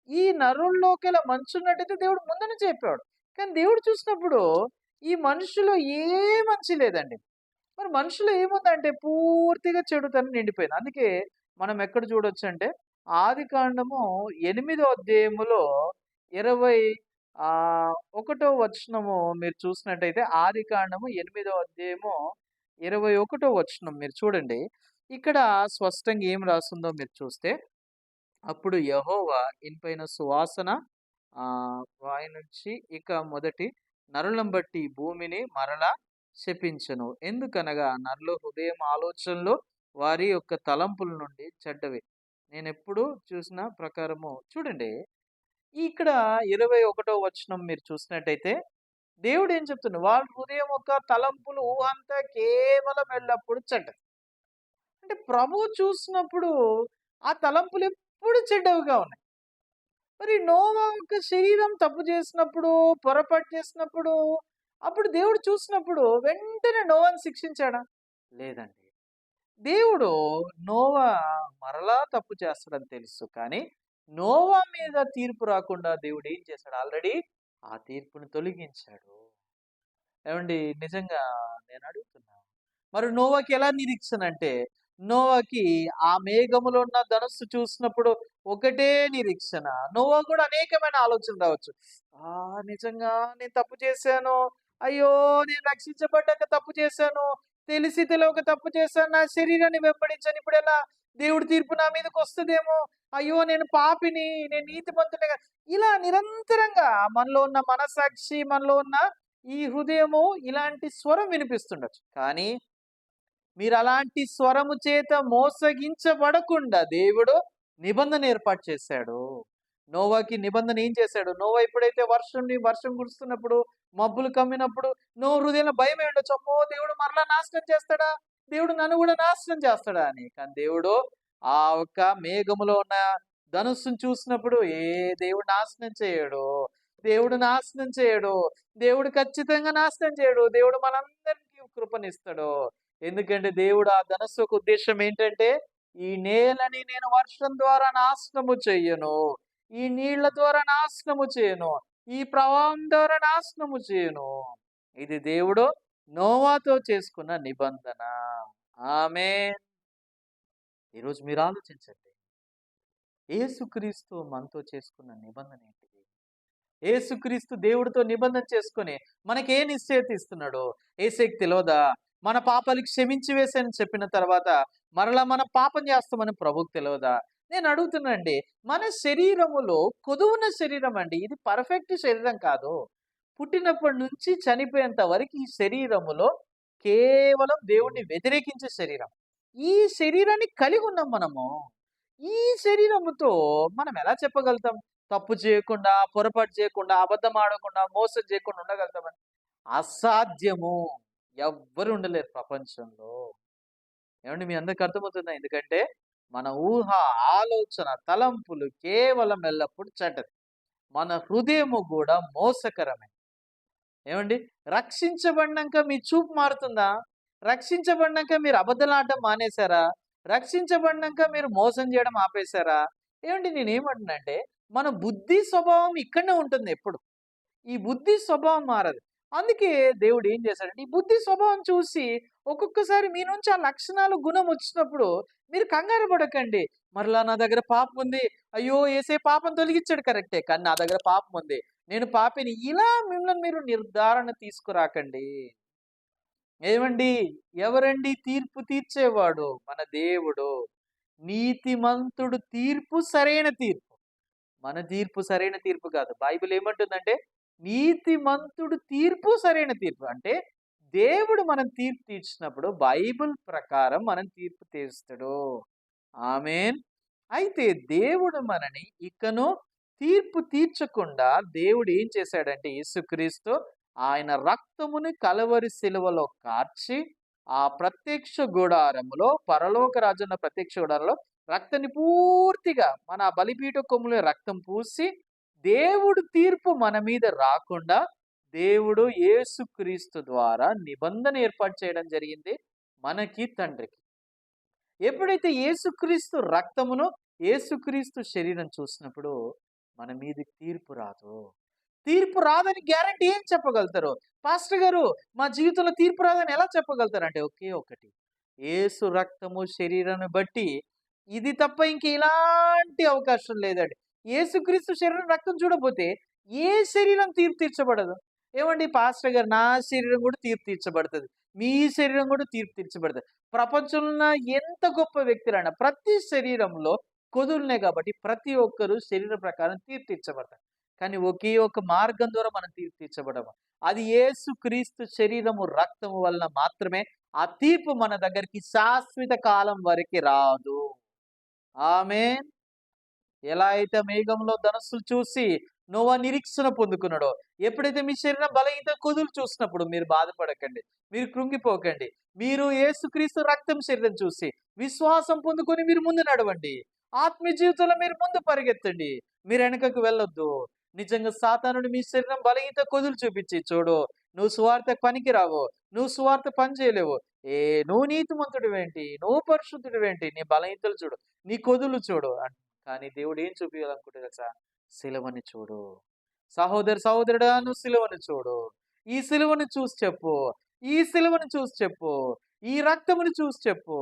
ఈ నరుల్లోకెలా మంచి ఉన్నట్టయితే దేవుడు ముందు నుంచి చెప్పాడు. కానీ దేవుడు చూసినప్పుడు ఈ మనుషులో ఏ మంచి లేదండి. మరి మనుషులో ఏముందంటే పూర్తిగా చెడుతనం నిండిపోయింది. అందుకే మనం ఎక్కడ చూడొచ్చంటే ఆదికాండము 8వ అధ్యాయములో 21వ వచనము మీరు చూసినట్టయితే ఆదికాండము 8వ అధ్యాయము 21వ వచనం మీరు చూడండి. ఇక్కడ స్పష్టంగా ఏం రాసుందో మీరు చూస్తే, అప్పుడు యెహోవా ఇంపైన సువాసన వాయి నుంచి ఇక మొదటి నరులను బట్టి భూమిని మరలా శపించెను. ఎందుకనగా నరుల హృదయం ఆలోచనలు వారి యొక్క తలంపుల నుండి చెడ్డవి. నేనెప్పుడు చూసిన ప్రకారము చూడండి. ఇక్కడ 21వ వచనం మీరు చూసినట్టయితే దేవుడు ఏం చెప్తున్నాడు? వాళ్ళ హృదయం యొక్క తలంపులు, ఊహ అంతా కేవలం ఎల్లప్పుడు చెడ్డది. అంటే ప్రభువు చూసినప్పుడు ఆ తలంపులు ఎప్పుడు చెడ్డవిగా ఉన్నాయి. మరి నోవా యొక్క శరీరం తప్పు చేసినప్పుడు, పొరపాటు చేసినప్పుడు, అప్పుడు దేవుడు చూసినప్పుడు వెంటనే నోవాని శిక్షించాడా? లేదండి. దేవుడు నోవా మరలా తప్పు చేస్తాడని తెలుసు. కానీ నోవా మీద తీర్పు రాకుండా దేవుడు ఏం చేశాడు? ఆల్రెడీ ఆ తీర్పుని తొలగించాడు. ఏవండి నిజంగా నేను అడుగుతున్నా. మరి నోవాకి ఎలా నిరీక్షణ అంటే, నోవాకి ఆ మేఘములో ఉన్న ధనస్సు చూసినప్పుడు ఒకటే నిరీక్షణ. నోవా కూడా అనేకమైన ఆలోచనలు రావచ్చు. నిజంగా నేను తప్పు చేశాను. అయ్యో! నేను రక్షించబడ్డాక తప్పు చేశాను. తెలిసి తెలవక తప్పు చేశాను. నా శరీరాన్ని వెంబడించాను. ఇప్పుడెలా? దేవుడి తీర్పు నా మీదకొస్తదేమో! అయ్యో! నేను పాపిని. నేను నీతిమంతుడిని కాదు. ఇలా నిరంతరంగా మనలో ఉన్న మనస్సాక్షి, మనలో ఉన్న ఈ హృదయము ఇలాంటి స్వరం వినిపిస్తుండొచ్చు. కానీ మీరలాంటి స్వరము చేత మోసగించబడకుండా దేవుడు నిబంధన ఏర్పాటు చేశాడు. నోవాకి నిబంధన ఏం చేశాడు? నోవా ఎప్పుడైతే వర్షం కురుస్తున్నప్పుడు, మబ్బులు కమ్మినప్పుడు హృదయంలో భయమే ఉండొచ్చు. అమ్మో! దేవుడు మరలా నాశనం చేస్తాడా? దేవుడు నన్ను కూడా నాశనం చేస్తాడా అని. కానీ దేవుడు ఆ ఒక్క మేఘములో ఉన్న ధనుస్సును చూసినప్పుడు దేవుడు నాశనం చేయడు. దేవుడు నాశనం చేయడు. దేవుడు ఖచ్చితంగా నాశనం చేయడు. దేవుడు మనందరికీ కృపనిస్తాడు. ఎందుకంటే దేవుడు ఆ ధనస్సు యొక్క ఉద్దేశం ఏంటంటే, ఈ నేలని నేను వర్షం ద్వారా నాశనము చెయ్యను. ఈ నీళ్ల ద్వారా నాశనము చేయను. ఈ ప్రవాహం ద్వారా నాశనము చేయను. ఇది దేవుడు నోవాతో చేసుకున్న నిబంధన. ఆమేన్. ఈరోజు మీరు ఆలోచించండి. యేసుక్రీస్తు మనతో చేసుకున్న నిబంధన ఏంటిది? యేసుక్రీస్తు దేవుడితో నిబంధన చేసుకొని మనకే నిశ్చయత ఇస్తున్నాడు. యేసేకి తెలవదా? మన పాపాలు క్షమించి వేసని చెప్పిన తర్వాత మరలా మనం పాపం చేస్తామని ప్రభువుకు తెలవదా? నేను అడుగుతున్నానండి. మన శరీరములో కొదువున్న శరీరం అండి. ఇది పర్ఫెక్ట్ శరీరం కాదు. పుట్టినప్పటి నుంచి చనిపోయేంత వరకు ఈ శరీరములో కేవలం దేవుణ్ణి వ్యతిరేకించే శరీరం. ఈ శరీరాన్ని కలిగి ఉన్నాం మనము. ఈ శరీరముతో మనం ఎలా చెప్పగలుగుతాం? తప్పు చేయకుండా, పొరపాటు చేయకుండా, అబద్ధం ఆడకుండా, మోసం చేయకుండా ఉండగలుగుతామని? అసాధ్యము. ఎవ్వరు ఉండలేరు ప్రపంచంలో. ఏవండి మీ అందరికి అర్థమవుతుందా? ఎందుకంటే మన ఊహ, ఆలోచన, తలంపులు కేవలం ఎల్లప్పుడు చెడ్డది. మన హృదయము కూడా మోసకరమే. ఏవండి? రక్షించబడినంక మీ చూపు మారుతుందా? రక్షించబడినంక మీరు అబద్ధాలాడటం మానేశారా? రక్షించబడినంక మీరు మోసం చేయడం ఆపేశారా? ఏవండి నేనేమంటున్నానంటే, మన బుద్ధి స్వభావం ఇక్కడనే ఉంటుంది ఎప్పుడు. ఈ బుద్ధి స్వభావం మారదు. అందుకే దేవుడు ఏం చేశాడంటే, ఈ బుద్ధి స్వభావం చూసి ఒక్కొక్కసారి మీ నుంచి ఆ లక్షణాలు, గుణం వచ్చినప్పుడు మీరు కంగారు పడకండి. మరలా నా దగ్గర పాపం ఉంది. అయ్యో! యేసయ్య పాపం తొలగించాడు కరెక్టే. కానీ నా దగ్గర పాపం ఉంది. నేను పాపిని. ఇలా మిమ్మల్ని మీరు నిర్ధారణ తీసుకురాకండి. ఏవండి? ఎవరండి తీర్పు తీర్చేవాడు? మన దేవుడు. నీతిమంతుడు తీర్పు సరైన తీర్పు. మన తీర్పు సరైన తీర్పు కాదు. బైబిల్ ఏమంటుందంటే, నీతిమంతుడు తీర్పు సరైన తీర్పు. అంటే దేవుడు మనం తీర్పు తీర్చినప్పుడు బైబిల్ ప్రకారం మనం తీర్పు తీరుస్తాడు. ఆమేన్. అయితే దేవుడు మనని ఇకను తీర్పు తీర్చకుండా దేవుడు ఏం చేశాడంటే, యేసుక్రీస్తు ఆయన రక్తముని కలవరి శిలువలో కార్చి ఆ ప్రత్యక్ష గుడారములో, పరలోక రాజున్న ప్రత్యక్ష గుడారంలో రక్తాన్ని పూర్తిగా మన బలిపీఠ కొమ్ములో రక్తం పూసి దేవుడు తీర్పు మన మీద రాకుండా దేవుడు యేసుక్రీస్తు ద్వారా నిబంధన ఏర్పాటు చేయడం జరిగింది మనకి, తండ్రికి. ఎప్పుడైతే యేసుక్రీస్తు రక్తమును, యేసుక్రీస్తు శరీరం చూసినప్పుడు మన మీదకి తీర్పు రాదు. తీర్పు రాదని గ్యారంటీ ఏం చెప్పగలుగుతారు? పాస్టర్ గారు మా జీవితంలో తీర్పు రాదని ఎలా చెప్పగలుగుతారంటే, ఒకే ఒకటి. యేసు రక్తము శరీరాన్ని బట్టి ఇది తప్ప ఇంక ఎలాంటి అవకాశం లేదండి. యేసుక్రీస్తు శరీరం రక్తం చూడకపోతే ఏ శరీరం తీర్పు తీర్చబడదు. ఏమండి పాస్టర్ గారు నా శరీరం కూడా తీర్పు తీర్చబడతది. మీ శరీరం కూడా తీర్పు తీర్చబడతది. ప్రపంచంలో ఉన్న ఎంత గొప్ప వ్యక్తులైనా ప్రతి శరీరంలో కొదులున్నాయి కాబట్టి ప్రతి ఒక్కరు శరీర ప్రకారం తీర్పు తీర్చబడతారు. కానీ ఒకే ఒక మార్గం ద్వారా మనం తీర్పు తీర్చబడము. అది యేసుక్రీస్తు శరీరము, రక్తము వలన మాత్రమే ఆ తీర్పు మన దగ్గరికి శాశ్వత కాలం వరకి రాదు. ఆమేన్. ఎలా అయితే మేఘంలో ధనస్సులు చూసి నోవా నిరీక్షణ పొందుకున్నాడో, ఎప్పుడైతే మీ శరీరం బలహీనత కుదులు చూసినప్పుడు మీరు బాధపడకండి. మీరు కృంగిపోకండి. మీరు యేసుక్రీస్తు రక్తం శరీరం చూసి విశ్వాసం పొందుకొని మీరు ముందు నడవండి. ఆత్మీయ జీవితంలో మీరు ముందు పరిగెత్తండి. మీరు వెనకకు వెళ్ళొద్దు. నిజంగా సాతానుడు మీ శరీరం బలహీనత కుదులు చూపించి, చూడు నువ్వు సువార్తకు పనికి రావు. నువ్వు సువార్త పని చేయలేవు. నువ్వు నీతిమంతుడివేంటి? నువ్వు పరిశుద్ధుడివేంటి? నీ బలహీనతలు చూడు. నీ కొదులు చూడు. కానీ దేవుడు ఏం చూపియాలనుకుంటే తెలుసా? సిలువని చూడు. సహోదరుడా నువ్వు సిలువను చూడు. ఈ సిలువను చూసి చెప్పు, ఈ సిలువను చూసి చెప్పు, ఈ రక్తమును చూసి చెప్పు.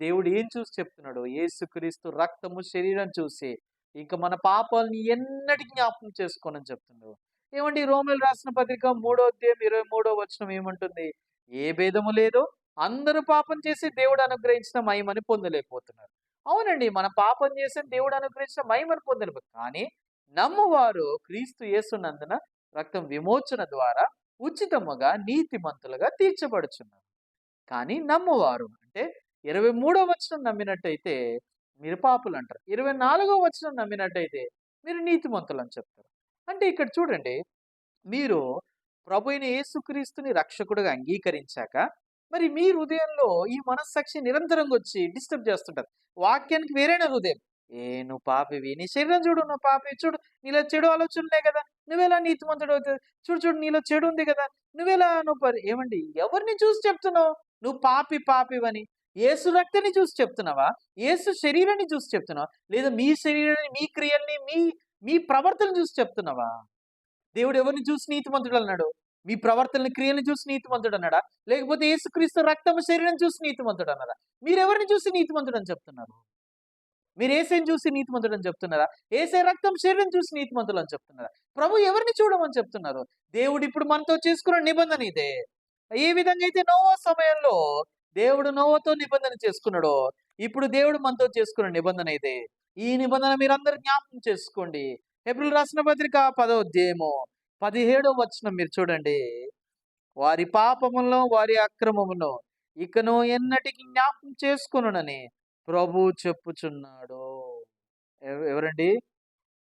దేవుడు ఏం చూసి చెప్తున్నాడు? యేసుక్రీస్తు రక్తము శరీరం చూసి ఇంక మన పాపాలని ఎన్నటికి జ్ఞాపకం చేసుకోనని చెప్తున్నాడు. ఏమండి, రోమియోలు రాసిన పత్రిక 3 అధ్యాయం 23 ఏమంటుంది? ఏ భేదము లేదు, అందరూ పాపం చేసి దేవుడు అనుగ్రహించిన మహిమని పొందలేకపోతున్నారు. అవునండి, మన పాపం చేసి దేవుడు అనుగ్రహించిన మహిమని పొందలేకపోతున్నారు. కానీ నమ్మువారు క్రీస్తు యేసునందున రక్తం విమోచన ద్వారా ఉచితముగా నీతిమంతులుగా తీర్చబడుచున్నారు. కానీ నమ్మువారు అంటే 23వ వచనం నమ్మినట్టయితే మీరు పాపులు అంటారు. 24వ వచనం నమ్మినట్టయితే మీరు నీతిమంతులు అని చెప్తారు. అంటే ఇక్కడ చూడండి, మీరు ప్రభు అయిన యేసుక్రీస్తుని రక్షకుడుగా అంగీకరించాక మరి మీ హృదయంలో ఈ మనస్సాక్షి నిరంతరంగా వచ్చి డిస్టర్బ్ చేస్తుంటది. వాక్యానికి వేరైన హృదయం. నువ్వు పాపివి, నీ శరీరం చూడు, నువ్వు పాపి చూడు, నీలో చెడు ఆలోచనలే కదా, నువ్వెలా నీతిమంతుడు అవుతుంది, చూడు చూడు నీలో చెడు ఉంది కదా, నువ్వెలా ఏమండి, ఎవరిని చూసి చెప్తున్నావు నువ్వు పాపివని? యేసు రక్తాన్ని చూసి చెప్తున్నావా? యేసు శరీరాన్ని చూసి చెప్తున్నావా? లేదా మీ శరీరాన్ని, మీ క్రియల్ని, మీ మీ ప్రవర్తన చూసి చెప్తున్నావా? దేవుడు ఎవరిని చూసి నీతిమంతుడు అన్నాడు? మీ ప్రవర్తనని, క్రియలను చూసి నీతిమంతుడు అన్నాడా? లేకపోతే యేసుక్రీస్తు రక్తము శరీరం చూసి నీతిమంతుడు అన్నారా? మీరెవరిని చూసి నీతిమంతుడు అని చెప్తున్నారు? మీరు యేసుని చూసి నీతిమంతుడు అని చెప్తున్నారా? యేసే రక్తం శరీరం చూసి నీతిమంతులు అని చెప్తున్నారా? ప్రభు ఎవరిని చూడమని చెప్తున్నారు? దేవుడు ఇప్పుడు మనతో చేసుకున్న నిబంధన ఇదే. ఏ విధంగా అయితే నోవా సమయంలో దేవుడు నోవాతో నిబంధన చేసుకున్నాడో, ఇప్పుడు దేవుడు మనతో చేసుకున్న నిబంధన ఇదే. ఈ నిబంధన మీరందరూ జ్ఞాపకం చేసుకోండి. హెబ్రీయులకు రాసిన పత్రిక 10వ అధ్యాయము 17వ వచనం మీరు చూడండి. వారి పాపములను, వారి అక్రమమును ఇకను ఎన్నటికి జ్ఞాపకం చేసుకొనునని ప్రభువు చెప్పుచున్నాడు. ఎవరండి?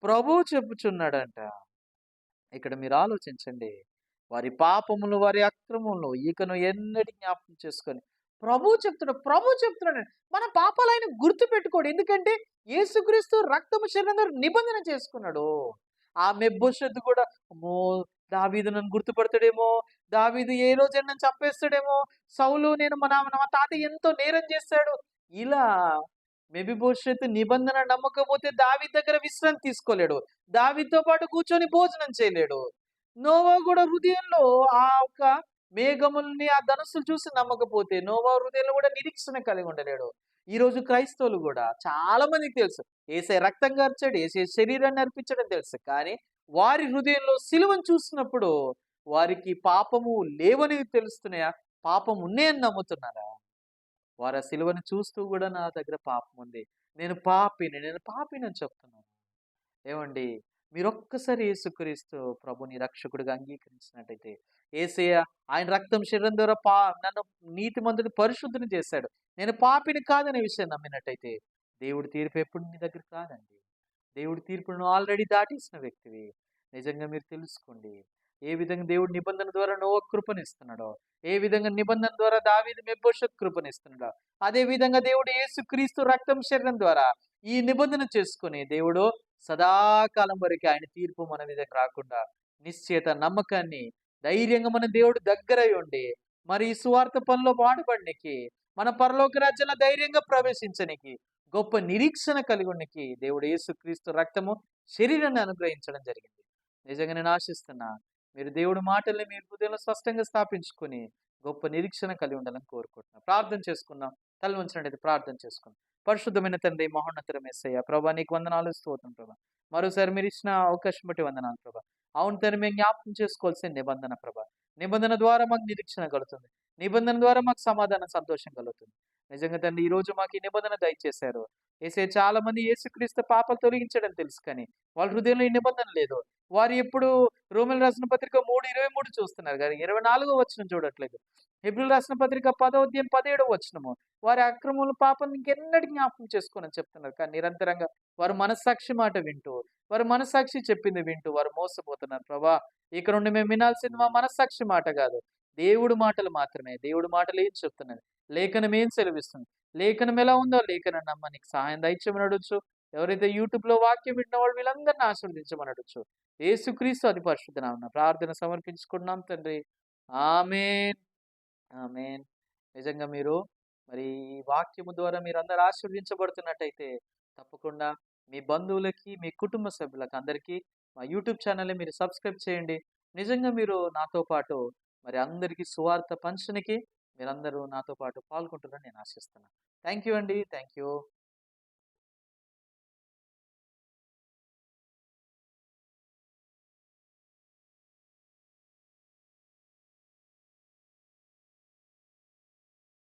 ప్రభువు చెప్పుచున్నాడంట. ఇక్కడ మీరు ఆలోచించండి. వారి పాపములు, వారి అక్రమములు ఇకను ఎన్నటికి జ్ఞాపకం చేసుకొని ప్రభువు చెప్తున్నాడు. మన పాపాలు ఆయన గుర్తు పెట్టుకోడు. ఎందుకంటే యేసుక్రీస్తు రక్తము శరీరం నిబంధన చేసుకున్నాడు. ఆ మెబ్బోషెతు కూడా, అమ్మో దావీదు నన్ను గుర్తుపడతాడేమో, దావీదు ఏ రోజైనా నన్ను చంపేస్తాడేమో, సౌలు మా తాత ఎంతో నేరం చేస్తాడు, ఇలా మెబిబోషెతు నిబంధన నమ్మకపోతే దావీదు దగ్గర విశ్రాంతి తీసుకోలేడు, దావీదుతో పాటు కూర్చొని భోజనం చేయలేడు. నోవా కూడా హృదయంలో ఆ ఒక మేఘముల్ని, ఆ ధనుస్సులు చూసి నమ్మకపోతే నోవా హృదయంలో కూడా నిరీక్షణ కలిగి ఉండలేడు. ఈ రోజు క్రైస్తవులు కూడా చాలా మందికి తెలుసు యేసయ్య రక్తం కార్చాడు, యేసయ్య శరీరాన్ని అర్పించడం తెలుసు. కానీ వారి హృదయంలో సిలువను చూసినప్పుడు వారికి పాపము లేవని తెలుస్తున్నాయా, పాపం ఉన్నాయని నమ్ముతున్నారా? వారు ఆ సిలువను చూస్తూ కూడా నా దగ్గర పాపం ఉంది, నేను పాపిని అని చెప్తున్నాను. ఏమండి, మీరొక్కసారి యేసుక్రీస్తు ప్రభుని రక్షకుడిగా అంగీకరించినట్టయితే, యేసయ్య ఆయన రక్తం శరీరం ద్వారా నన్ను నీతిమంతుని పరిశుద్ధిని చేశాడు, నేను పాపిని కాదనే విషయం నమ్మినట్టయితే దేవుడి తీర్పు ఎప్పుడు నీ దగ్గర కాదండి. దేవుడి తీర్పును ఆల్రెడీ దాటేసిన వ్యక్తివి. నిజంగా మీరు తెలుసుకోండి. ఏ విధంగా దేవుడు నిబంధన ద్వారా నోవా కృపనిస్తున్నాడో, ఏ విధంగా నిబంధన ద్వారా దావీదు మెబ్బోషెతు కృపనిస్తున్నాడో, అదే విధంగా దేవుడు యేసుక్రీస్తు రక్తం శరీరం ద్వారా ఈ నిబంధన చేసుకుని దేవుడు సదాకాలం వరకు ఆయన తీర్పు మన మీద రాకుండా నిశ్చేత నమ్మకాన్ని ధైర్యంగా మన దేవుడు దగ్గరై ఉండి మరి ఈ సువార్త పనిలో పాటుపడనికి, మన పరలోక రాజ్యంలో ధైర్యంగా ప్రవేశించనికి, గొప్ప నిరీక్షణ కలిగి ఉండనికి దేవుడు యేసుక్రీస్తు రక్తము శరీరాన్ని అనుగ్రహించడం జరిగింది. నిజంగా నేను ఆశిస్తున్నా మీరు దేవుడి మాటల్ని మీ హృదయంలో స్పష్టంగా స్థాపించుకుని గొప్ప నిరీక్షణ కలిగి ఉండాలని కోరుకుంటున్నాం. ప్రార్థన చేసుకుందాం. తల వంచండి, ప్రార్థన చేసుకుందాం. పరిశుద్ధమైన తండ్రి, మహోన్నతమైన యేసయ్య, ప్రభా నీకు వందనాలు, స్తోత్రం ప్రభా. మరోసారి మీరు ఇచ్చిన అవకాశం బట్టి వందనాలు ప్రభా. అవును తండ్రి, మేము జ్ఞాపకం చేసుకోవాల్సిన నిబంధన ప్రభా. నిబంధన ద్వారా మాకు నిరీక్షణ కలుగుతుంది, నిబంధన ద్వారా మాకు సమాధానం, సంతోషం కలుగుతుంది. నిజంగా తండ్రి, ఈ రోజు మాకు ఈ నిబంధన దయచేశారు. యేసయ్య, చాలా మంది యేసుక్రీస్తు పాపాలు తొలగించడం తెలుసు, కానీ వాళ్ళ హృదయంలో ఈ నిబంధన లేదు. వారు ఎప్పుడు రోమియోలు రాసిన పత్రిక 3:23 చూస్తున్నారు కానీ 24వ వచనం చూడట్లేదు. హెబ్రీయులకు రాసిన పత్రిక 10వ అధ్యాయం 17వ వచనము వారి అక్రమములు, పాపం ఇంకెన్నటికి జ్ఞాపకం చేసుకోనని చెప్తున్నారు. కానీ నిరంతరంగా వారు మనస్సాక్షి మాట వింటూ, వారు మనస్సాక్షి చెప్పింది వింటూ వారు మోసపోతున్నారు. ప్రభా, ఇక్కడ నుండి మేము వినాల్సింది మా మనస్సాక్షి మాట కాదు, దేవుడు మాటలు మాత్రమే. దేవుడు మాటలు ఏం చెప్తున్నది, లేఖనం ఏం సెలవిస్తుంది, లేఖనం ఎలా ఉందో లేఖనం నమ్మ నీకు సహాయం దయచేయమని అడగచ్చు. ఎవరైతే యూట్యూబ్లో వాక్యం విన్న వాళ్ళు వీళ్ళందరినీ ఆశీర్వదించమని అడగచ్చు. యేసుక్రీస్తు అతి పరిశుద్ధ నామమున ప్రార్థన సమర్పించుకున్నాం తండ్రి. ఆమేన్, ఆమేన్. నిజంగా మీరు మరి ఈ వాక్యము ద్వారా మీరందరూ ఆశీర్వదించబడుతున్నట్టయితే తప్పకుండా మీ బంధువులకి, మీ కుటుంబ సభ్యులకు అందరికీ మా యూట్యూబ్ ఛానల్ని మీరు సబ్స్క్రైబ్ చేయండి. నిజంగా మీరు నాతో పాటు మరి అందరికీ సువార్త పంచడానికి మీరందరూ నాతో పాటు పాల్గొంటారని నేను ఆశిస్తున్నాను. థ్యాంక్ యూ అండి. Thank you.